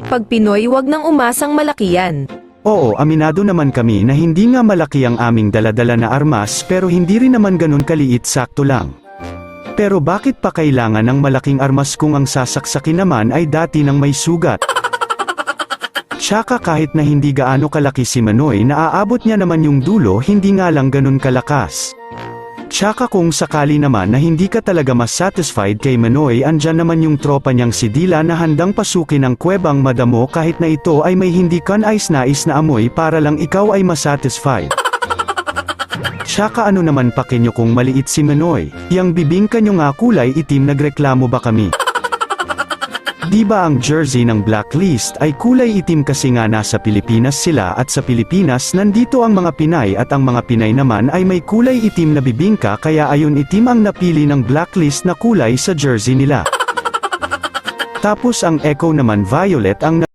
Pag Pinoy, wag nang umasang malaki yan. Oo, aminado naman kami na hindi nga malaki ang aming daladala na armas pero hindi rin naman ganun kaliit, sakto lang. Pero bakit pa kailangan ng malaking armas kung ang sasaksakin naman ay dati nang may sugat? Tsaka kahit na hindi gaano kalaki si Manoy, naaabot niya naman yung dulo, hindi nga lang ganun kalakas. Tsaka kung sakali naman na hindi ka talaga mas satisfied kay Manoy, andyan naman yung tropa niyang si Dila na handang pasukin ang kuwebang madamo kahit na ito ay may hindi kanais-nais na amoy para lang ikaw ay masatisfied. Tsaka ano naman pakinyo kung maliit si Manoy, yang bibingka nyo nga kulay itim, nagreklamo ba kami? Di ba ang jersey ng Blacklist ay kulay itim kasi nga nasa Pilipinas sila at sa Pilipinas nandito ang mga Pinay at ang mga Pinay naman ay may kulay itim na bibingka kaya ayon itim ang napili ng Blacklist na kulay sa jersey nila. Tapos ang Echo naman violet ang